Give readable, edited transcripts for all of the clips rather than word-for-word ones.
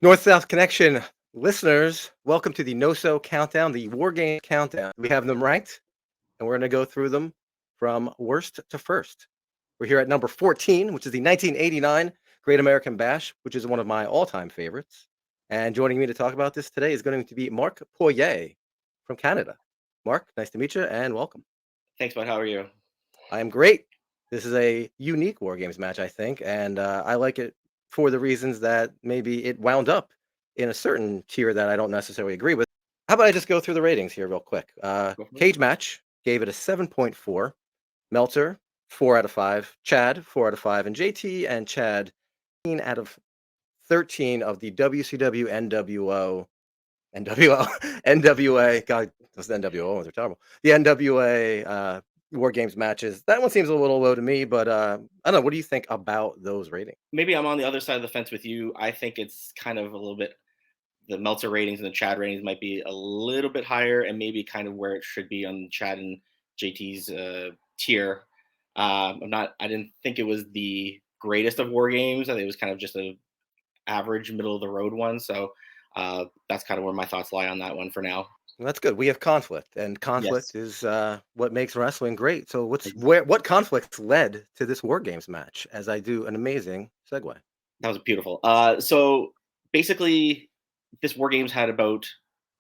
North-South Connection listeners, welcome to the NoSo Countdown, the War Game Countdown. We have them ranked, and we're going to go through them from worst to first. We're here at number 14, which is the 1989 Great American Bash, which is one of my all-time favorites. And joining me to talk about this today is going to be Mark Poirier from Canada. Mark, nice to meet you, and welcome. Thanks, bud. How are you? I am great. This is a unique War Games match, I think, and I like it for the reasons that maybe it wound up in a certain tier that I don't necessarily agree with. How about I just go through the ratings here real quick? Go for it. Cage Match gave it a 7.4, Meltzer 4 out of 5, Chad 4 out of 5, and JT and Chad 13 out of 13 of the WCW NWA. God, those NWO ones are terrible. The NWA War Games matches. That one seems a little low to me, but I don't know. What do you think about those ratings? Maybe I'm on the other side of the fence with you. I think it's kind of a little bit the Meltzer ratings and the Chad ratings might be a little bit higher, and maybe kind of where it should be on Chad and JT's tier. I didn't think it was the greatest of war games. I think it was kind of just a average, middle of the road one. So that's kind of where my thoughts lie on that one for now. Well, that's good. We have conflict, and Yes, conflict is what makes wrestling great. So, what conflicts led to this War Games match? As I do an amazing segue. that was beautiful. So basically, this war games had about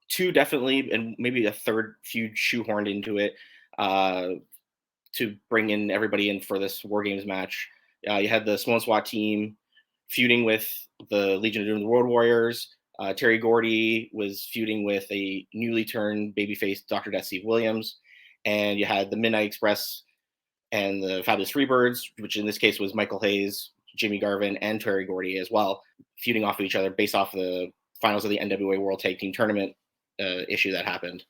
two definitely, and maybe a third feud shoehorned into it uh, to bring in everybody in for this war games match. You had the Smoke SWAT team feuding with the Legion of Doom, the Road Warriors. Terry Gordy was feuding with a newly turned babyface Dr. Death Steve Williams, and you had the Midnight Express and the Fabulous Freebirds, which in this case was Michael Hayes, Jimmy Garvin, and Terry Gordy as well, feuding off of each other based off the finals of the NWA World Tag Team Tournament issue that happened.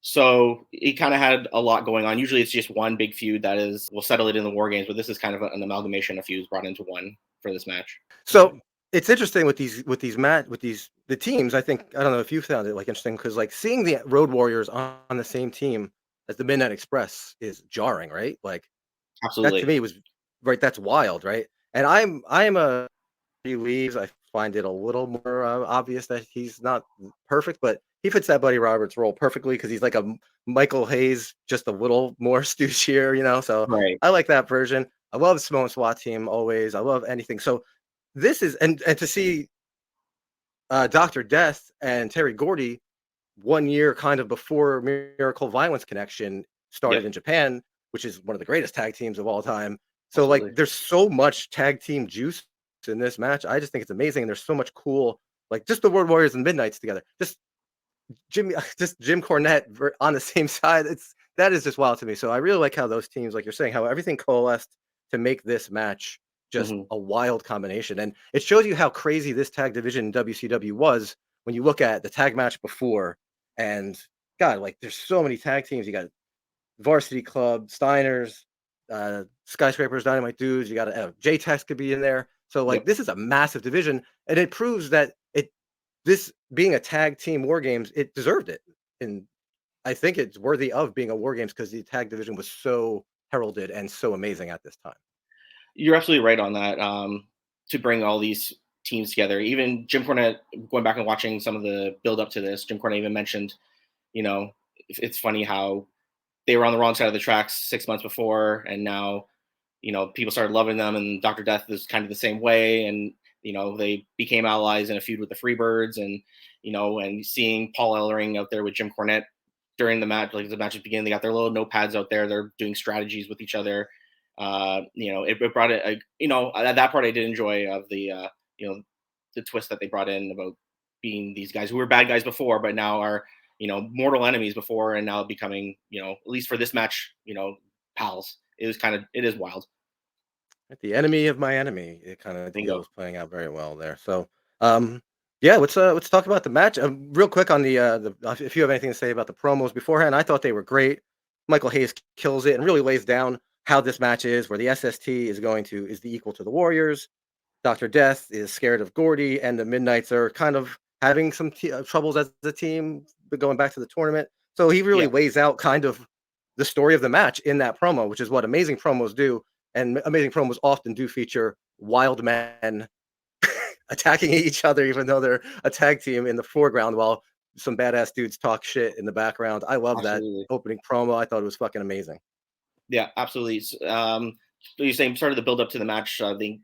So it kind of had a lot going on. Usually it's just one big feud that is, we'll settle it in the war games, but this is kind of an amalgamation of feuds brought into one for this match. So it's interesting with the teams. I think I don't know if you found it like interesting because like seeing the Road Warriors on the same team as the Midnight Express is jarring, right? Like that to Absolutely. me was right. That's wild, right? And I am a he leaves. I find it a little more obvious that he's not perfect, but he fits that Buddy Roberts role perfectly because he's like a Michael Hayes, just a little more stoochier, you know. So Right. I like that version. I love Simone SWAT team always. I love anything. So this is and to see Dr. Death and Terry Gordy 1 year kind of before Miracle Violence Connection started Yep. in Japan, which is one of the greatest tag teams of all time. So like Absolutely. there's so much tag team juice in this match. I just think it's amazing. And there's so much cool, like just the Road Warriors and Midnights together. Just Jim Cornette on the same side. That is just wild to me. So I really like how those teams, like you're saying, how everything coalesced to make this match just Hmm. a wild combination. And it shows you how crazy this tag division in WCW was when you look at the tag match before. And God, like there's so many tag teams. You got Varsity Club, Steiners, Skyscrapers, Dynamite Dudes. You got J Tex could be in there. So like Yep. this is a massive division, and it proves that this being a tag team war games, it deserved it. And I think it's worthy of being a war games because the tag division was so heralded and so amazing at this time. You're absolutely right on that. To bring all these teams together, even Jim Cornette, going back and watching some of the build up to this, Jim Cornette even mentioned, you know, it's funny how they were on the wrong side of the tracks 6 months before, and now, people started loving them, and Dr. Death is kind of the same way, and they became allies in a feud with the Freebirds, and and seeing Paul Ellering out there with Jim Cornette during the match, like the matches begin, they got their little notepads out there, they're doing strategies with each other. It brought it, that part I did enjoy of you know, the twist that they brought in about being these guys who were bad guys before, but now are mortal enemies before, and now becoming at least for this match, pals. It is wild. Like, the enemy of my enemy, it kind of deal Bingo. was playing out very well there. So, um, yeah, let's talk about the match real quick on the if you have anything to say about the promos beforehand. I thought they were great. Michael Hayes kills it and really lays down how this match is, where the SST is the equal to the Warriors. Dr. Death is scared of Gordy, and the Midnights are kind of having some troubles as a team, but going back to the tournament. So he really Yeah. lays out kind of the story of the match in that promo, which is what amazing promos do. And amazing promos often do feature wild men attacking each other, even though they're a tag team in the foreground, while some badass dudes talk shit in the background. I love that Absolutely. opening promo. I thought it was fucking amazing. Yeah, absolutely. So you're saying sort of the build up to the match. I think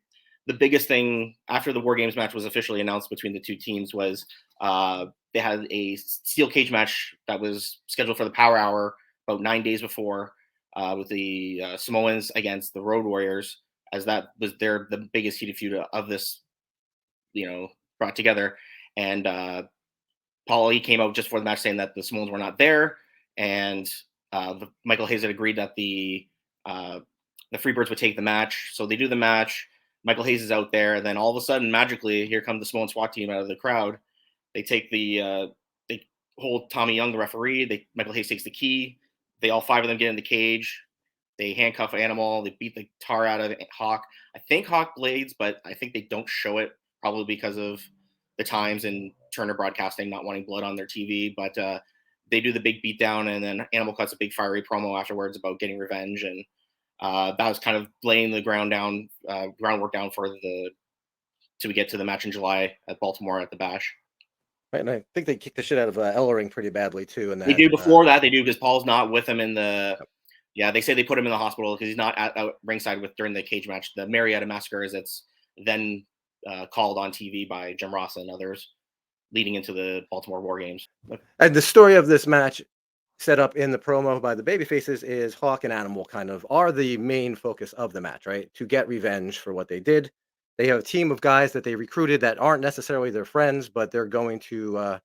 the biggest thing after the War Games match was officially announced between the two teams was they had a steel cage match that was scheduled for the Power Hour about 9 days before, with the Samoans against the Road Warriors, as that was the biggest heated feud of this, brought together. And Paulie came out just before the match saying that the Samoans were not there, and Michael Hayes had agreed that uh, the Freebirds would take the match. So they do the match. Michael Hayes is out there, and then all of a sudden, magically, here comes the Samoan SWAT team out of the crowd. They take they hold Tommy Young, the referee. Michael Hayes takes the key. They all five of them get in the cage. They handcuff Animal. They beat the tar out of Hawk. I think Hawk blades, but I think they don't show it, probably because of the times and Turner Broadcasting not wanting blood on their TV. But they do the big beatdown, and then Animal cuts a big fiery promo afterwards about getting revenge, and that was kind of laying the groundwork down for till we get to the match in July at Baltimore at the Bash. Right, and I think they kicked the shit out of Ellering pretty badly too. In They that, do before that. They do because Paul's not with him in the. Yeah, they say they put him in the hospital because he's not at ringside during the cage match. The Marietta Massacre, as it's then called on TV by Jim Ross and others, leading into the Baltimore War Games. and the story of this match set up in the promo by the babyfaces is Hawk and Animal kind of are the main focus of the match, right? To get revenge for what they did. They have a team of guys that they recruited that aren't necessarily their friends, but they're going to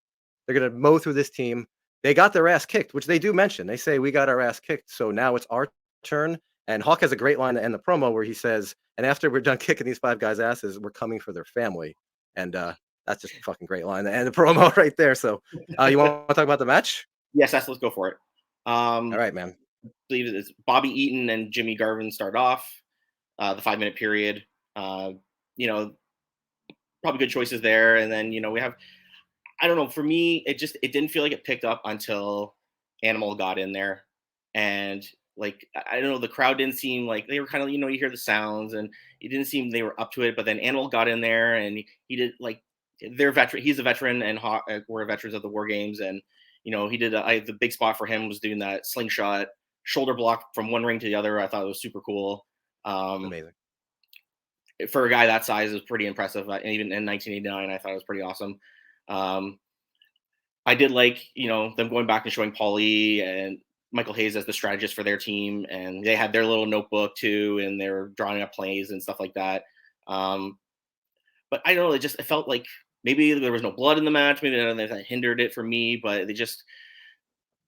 mow through this team. They got their ass kicked, which they do mention. They say we got our ass kicked, so now it's our turn. And Hawk has a great line to end the promo where he says, "And after we're done kicking these five guys' asses, we're coming for their family." And that's just a fucking great line to end the promo right there. So, you want to talk about the match? Yes, let's go for it. All right, man. I believe it's Bobby Eaton and Jimmy Garvin start off the 5 minute period. You know, probably good choices there. And then, we have, I don't know, for me, it didn't feel like it picked up until Animal got in there. And like, I don't know, the crowd didn't seem like they were kind of, you hear the sounds and it didn't seem they were up to it. But then Animal got in there and he did like, they're veteran. He's a veteran and we're veterans of the War Games. And, he did the big spot for him was doing that slingshot shoulder block from one ring to the other. I thought it was super cool. Amazing. For a guy that size, is pretty impressive. And even in 1989, I thought it was pretty awesome. I did like, them going back and showing Paulie and Michael Hayes as the strategist for their team, and they had their little notebook too, and they were drawing up plays and stuff like that. But I don't know, it felt like maybe there was no blood in the match, maybe that hindered it for me, but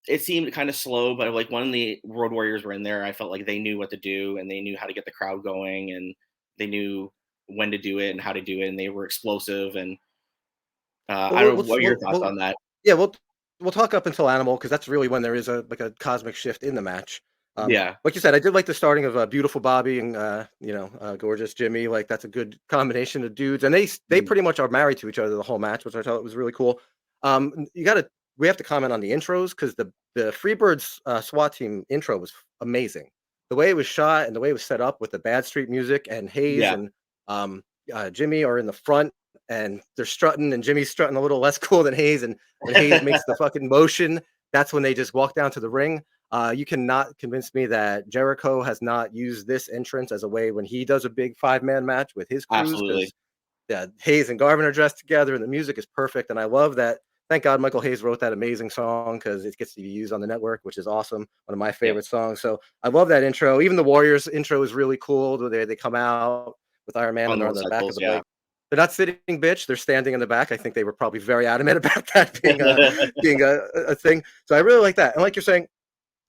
it seemed kind of slow. But like when the Road Warriors were in there, I felt like they knew what to do and they knew how to get the crowd going and they knew when to do it and how to do it, and they were explosive. And Well, I don't know, what are your thoughts on that? yeah, we'll talk up until Animal because that's really when there is a cosmic shift in the match. Yeah. Like you said, I did like the starting of beautiful Bobby and gorgeous Jimmy. Like that's a good combination of dudes, and they Mhm. pretty much are married to each other the whole match, which I thought was really cool. We have to comment on the intros because the Freebirds SWAT team intro was amazing. The way it was shot and the way it was set up with the Bad Street music and Hayes Yeah. and Jimmy are in the front and they're strutting and Jimmy's strutting a little less cool than Hayes. And when Hayes makes the fucking motion, that's when they just walk down to the ring. You cannot convince me that Jericho has not used this entrance as a way when he does a big 5-man match with his crews Absolutely. because Hayes and Garvin are dressed together and the music is perfect. And I love that. Thank God Michael Hayes wrote that amazing song because it gets to be used on the network, which is awesome. One of my Yep. favorite songs. So I love that intro. Even the Warriors intro is really cool. They come out with Iron Man On and they're on the back of motorcycles, the yeah. bike. They're not sitting bitch. They're standing in the back. I think they were probably very adamant about that being a thing. So I really like that. And like you're saying,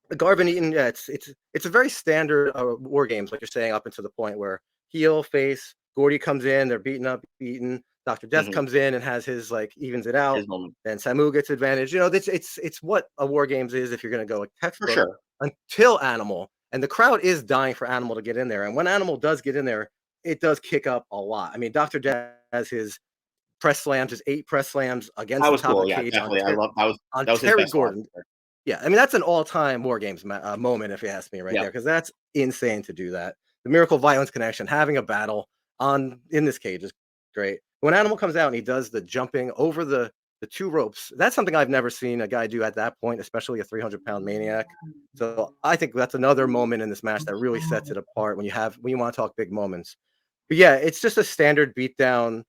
the Garvin Eaton, yeah, it's a very standard War Games, like you're saying, up until the point where heel, face, Gordy comes in, they're beaten up, beaten. Dr. Death Mhm. comes in and has his evens it out. His moment. Then Samu gets advantage. It's what a War Games is if you're gonna go a For textbook sure. until Animal. And the crowd is dying for Animal to get in there. And when Animal does get in there, it does kick up a lot. I mean, Dr. Death has his press slams, his 8 press slams against That the was top of cool, the yeah, cage definitely. I love on that was his Terry best spot. Gordon. Yeah, I mean, that's an all-time War Games moment, if you ask me, right Yeah. there, because that's insane to do that. The Miracle Violence Connection, having a battle in this cage is great. when Animal comes out and he does the jumping over the two ropes, that's something I've never seen a guy do at that point, especially a 300-pound maniac. So I think that's another moment in this match that really sets it apart when you want to talk big moments. But yeah, it's just a standard beatdown,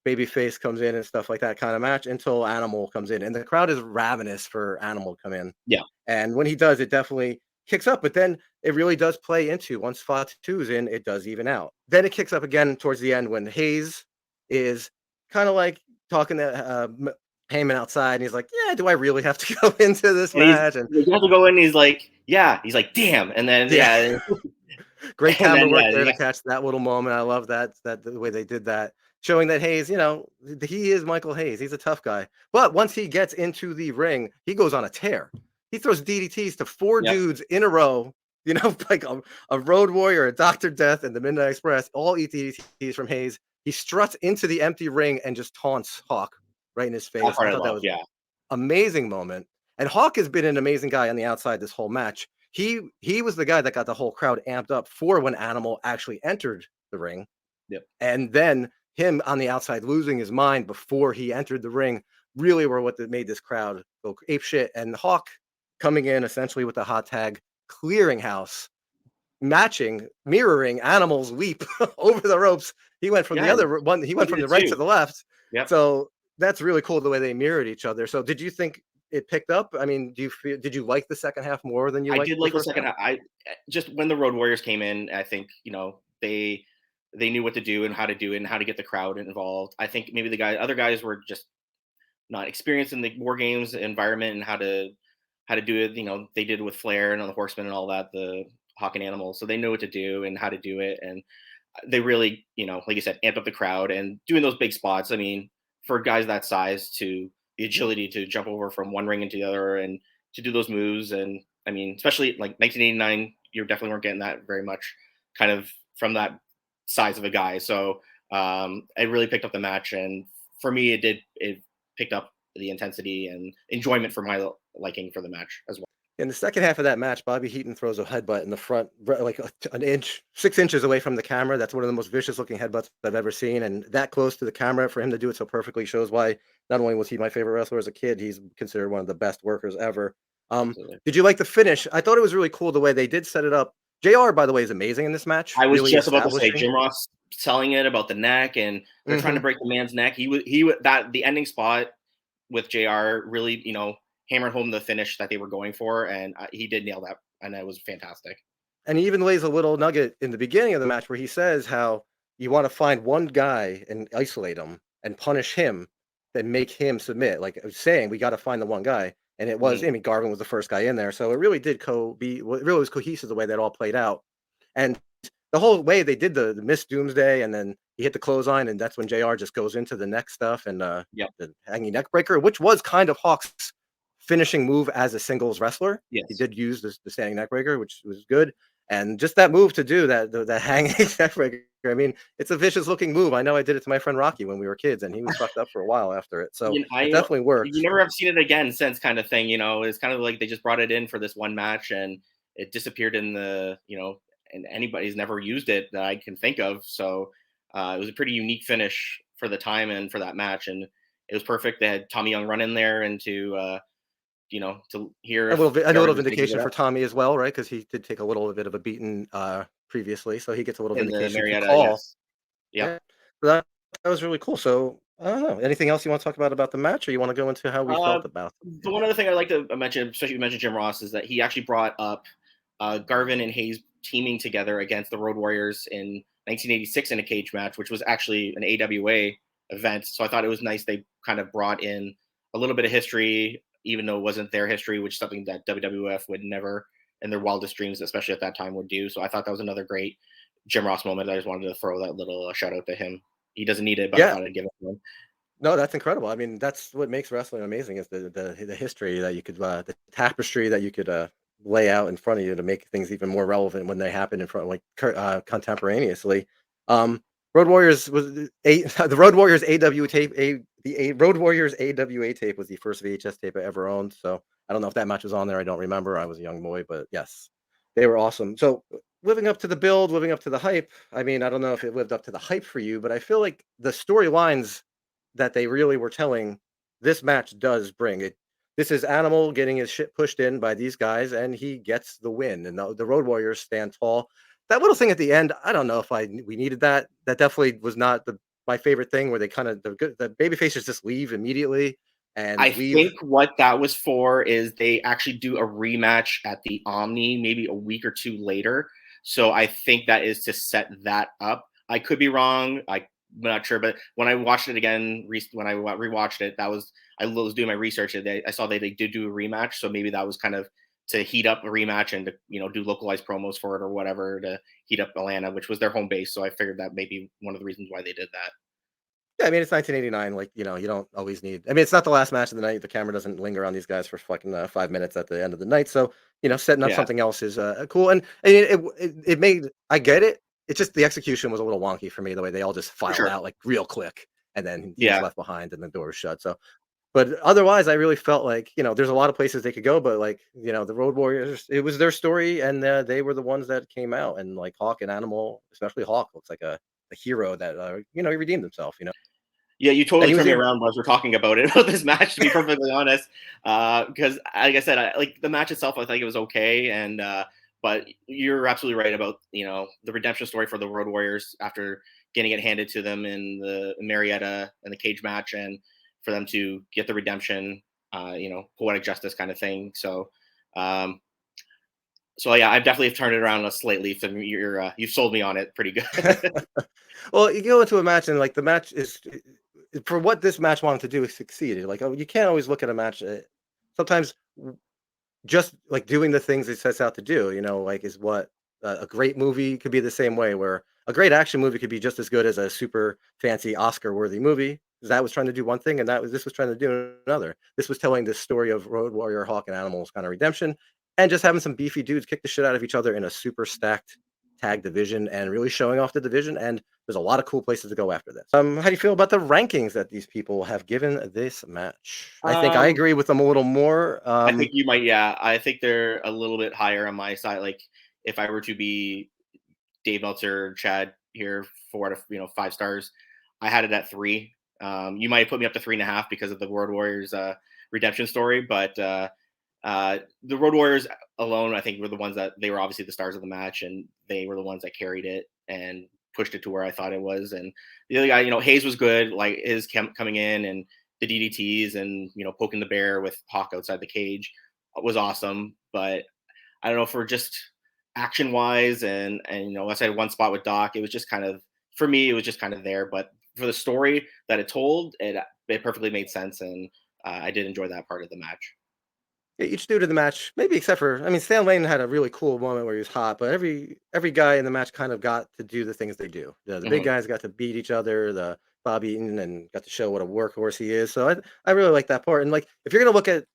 babyface comes in and stuff like that kind of match until Animal comes in, and the crowd is ravenous for Animal to come in. Yeah. And when he does, it definitely kicks up. But then it really does play into once Fatu is in, it does even out. Then it kicks up again towards the end when Hayes is kind of like talking to Heyman outside, and he's like, "Yeah, do I really have to go into this And he's match?" And you have to go in. He's like, yeah. He's like, damn. And then yeah, yeah, great and camera then work yeah, there to yeah, catch that little moment. I love that the way they did that, showing that Hayes, he is Michael Hayes. He's a tough guy. But once he gets into the ring, he goes on a tear. He throws DDTs to four yep, dudes in a row. Like a Road Warrior, a Doctor Death, and the Midnight Express all eat DDTs from Hayes. He struts into the empty ring and just taunts Hawk right in his that face. part I I thought that love. was Yeah, amazing moment. And Hawk has been an amazing guy on the outside this whole match. He was the guy that got the whole crowd amped up for when Animal actually entered the ring. yep, And then him on the outside losing his mind before he entered the ring really were what made this crowd go ape shit. And Hawk coming in essentially with the hot tag clearinghouse, mirroring Animal's leap over the ropes. He went from the yeah. other one, he He went did from it the right to too. the left. Yep. So that's really cool the way they mirrored each other. So did you think it picked up? I mean, did you like the second half more than you I liked did the like the first second half? half. I just when the Road Warriors came in, I think they knew what to do and how to do it and how to get the crowd involved. I think maybe other guys were just not experienced in the war games environment and how to do it. They did with Flair and on the Horsemen and all that, the Hawk and Animal, so they know what to do and how to do it. And they really, like you said, amped up the crowd and doing those big spots. I mean, for guys that size, to the agility to jump over from one ring into the other and to do those moves. And I mean, especially like 1989, you definitely weren't getting that very much kind of from that size of a guy. So it really picked up the match. And for me, it picked up the intensity and enjoyment for my liking for the match as well. In the second half of that match, Bobby Heaton throws a headbutt in the front, like an inch, 6 inches away from the camera. That's one of the most vicious looking headbutts I've ever seen. And that close to the camera for him to do it so perfectly shows why not only was he my favorite wrestler as a kid, he's considered one of the best workers ever. Absolutely. Did you like the finish? I thought it was really cool the way they did set it up. JR, by the way, is amazing in this match, I was really just about to say establishing. Jim Ross selling it about the neck, and they're trying to Hmm. break the man's neck. That the ending spot with JR really, hammered home the finish that they were going for, and he did nail that, and it was fantastic. And he even lays a little nugget in the beginning of the match where he says how you want to find one guy and isolate him and punish him, then make him submit. Like I was saying, we got to find the one guy. And it was, Mhm. I mean, Garvin was the first guy in there. So it really did it really was cohesive the way that all played out. And the whole way they did the Miss Doomsday, and then he hit the clothesline, and that's when JR just goes into the neck stuff and Yep. the hanging neck breaker, which was kind of Hawk's finishing move as a singles wrestler. He Yes. did use the standing neck breaker, which was good. And just that move to do that, the hanging neck breaker. I mean, it's a vicious looking move. I know I did it to my friend Rocky when we were kids, and he was fucked up for a while after it. So it definitely You works. never have seen it again since, kind of thing. It's kind of like they just brought it in for this one match, and it disappeared and anybody's never used it that I can think of. So it was a pretty unique finish for the time and for that match, and it was perfect. They had Tommy Young run in there and to hear if A little Jarvis was going to give vindication it for up Tommy as well, right? Because he did take a little bit of a beating previously, so he gets a little in the vindication to Marietta. call. Yes. Yep. Yeah, so that was really cool. So I don't know. Anything else you want to talk about the match, or you want to go into how we Uh, felt about the one other thing I'd like to mention, especially you mentioned Jim Ross, is that he actually brought up Garvin and Hayes teaming together against the Road Warriors in 1986 in a cage match, which was actually an AWA event. So I thought it was nice they kind of brought in a little bit of history, even though it wasn't their history, which is something that WWF would never, in their wildest dreams, especially at that time, would do. So I thought that was another great Jim Ross moment. I just wanted to throw that little shout out to him. He doesn't need it, but I Yeah, thought I'd give it to him. no, that's incredible. I mean, that's what makes wrestling amazing is the history that you could the tapestry that you could lay out in front of you to make things even more relevant when they happen in front like contemporaneously. Um, Road Warriors was the Road Warriors AW tape Road Warriors AWA tape was the first VHS tape I ever owned. So I don't know if that match was on there. I don't remember. I was a young boy, but yes, they were awesome. So living up to the build, living up to the hype. I mean, I don't know if it lived up to the hype for you, but I feel like the storylines that they really were telling this match does bring it. This is Animal getting his shit pushed in by these guys, and he gets the win. And the Road Warriors stand tall. That little thing at the end, I don't know if we needed that. That definitely was not my favorite thing, where they kind of the baby faces just leave immediately and I leave. think what that was for is they actually do a rematch at the Omni maybe a week or two later. So I think that is to set that up. I could be wrong. I'm not sure, but when I watched it again, when I rewatched it, I was doing my research and I saw they did do a rematch. So maybe that was kind of to heat up a rematch and to do localized promos for it or whatever to heat up Atlanta, which was their home base. So I figured that may be one of the reasons why they did that. Yeah, I mean, it's 1989. Like, you don't always need. I mean, it's not the last match of the night. The camera doesn't linger on these guys for fucking 5 minutes at the end of the night. So, setting up Yeah, something else is cool. And it made. I get it. It's just the execution was a little wonky for me. The way they all just for filed sure. out like real quick, and then he was Yeah. left behind, and the door was shut. So, but otherwise, I really felt like there's a lot of places they could go, but like the Road Warriors, it was their story, and they were the ones that came out, and like Hawk and Animal, especially Hawk, looks like a hero that he redeemed himself. Yeah, you And totally he was turned me even around as we're talking about it about this match. To be perfectly honest, because like I said, like the match itself, I think it was okay, and but you're absolutely right about the redemption story for the Road Warriors after getting it handed to them in the Marietta and the cage match, and for them to get the redemption, poetic justice kind of thing. Um, so yeah, I've definitely turned it around a slightly. So you've sold me on it pretty good. well, you go into a match and like the match is for what this match wanted to do is succeeded. Like, oh, you can't always look at a match. Sometimes just like doing the things it sets out to do, like is what a great movie could be the same way, where a great action movie could be just as good as a super fancy Oscar worthy movie. 'Cause that was trying to do one thing, and this was trying to do another. This was telling this story of Road Warrior, Hawk, and Animals kind of redemption, and just having some beefy dudes kick the shit out of each other in a super stacked tag division, and really showing off the division. And there's a lot of cool places to go after this. How do you feel about the rankings that these people have given this match? I think I um, agree with them a little more. I think you might, yeah. I think they're a little bit higher on my side. Like if I were to be Dave Meltzer, Chad here, 4 out of 5 stars, I had it at 3. You might have put me up to 3.5 because of the Road Warriors redemption story, but the Road Warriors alone, I think, were the ones that they were obviously the stars of the match, and they were the ones that carried it and pushed it to where I thought it was. And the other guy, Hayes was good, like his coming in and the DDTs and poking the bear with Hawk outside the cage was awesome. But I don't know, for just action wise and unless I had one spot with Doc, it was just kind of, for me, it was just kind of there. But for the story that it told, it perfectly made sense, and I did enjoy that part of the match. Yeah, each dude in the match, maybe except for, I mean, Stan Lane had a really cool moment where he was hot, but every guy in the match kind of got to do the things they do. The big Hmm. guys got to beat each other, the Bob Eaton, and got to show what a workhorse he is. So I really like that part. And like, if you're gonna look at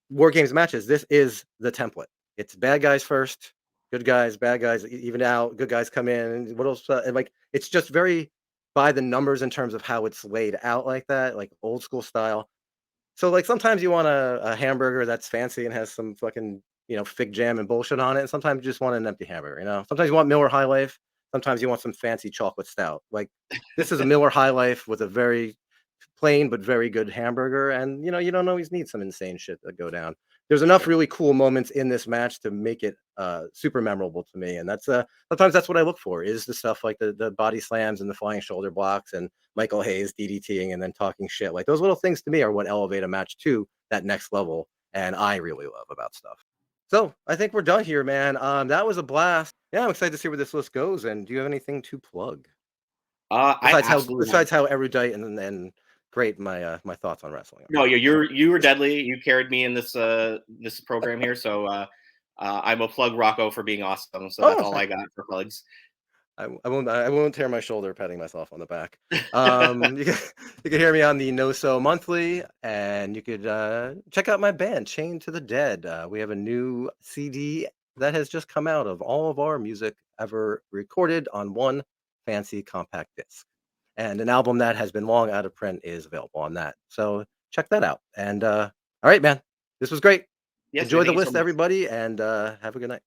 War Games matches, this is the template. It's bad guys first, good guys, bad guys even out, good guys come in. And what else? And like, it's just very by the numbers in terms of how it's laid out like that, like old school style. So, like, sometimes you want a hamburger that's fancy and has some fucking, fig jam and bullshit on it, and sometimes you just want an empty hamburger. Sometimes you want Miller High Life, sometimes you want some fancy chocolate stout. Like, this is a Miller High Life with a very plain but very good hamburger, and, you don't always need some insane shit to go down. There's enough Sure. really cool moments in this match to make it, super memorable to me, and sometimes that's what I look for, is the stuff like the body slams and the flying shoulder blocks and Michael Hayes DDTing and then talking shit. Like, those little things to me are what elevate a match to that next level, and I really love about stuff. So, I think we're done here, man. That was a blast. Yeah, I'm excited to see where this list goes, and do you have anything to plug? I absolutely want. Besides how erudite and great my thoughts on wrestling are. No, you were deadly. You carried me in this program here. So I will plug Rocco for being awesome. So that's Oh, all I got for plugs. I won't tear my shoulder patting myself on the back. You can you can hear me on the NoSo Monthly, and you could check out my band Chained to the Dead. We have a new CD that has just come out of all of our music ever recorded on one fancy compact disc, and an album that has been long out of print is available on that. So check that out. And all right, man, this was great. Yes, Enjoy thank the you so list, much. everybody, and have a good night.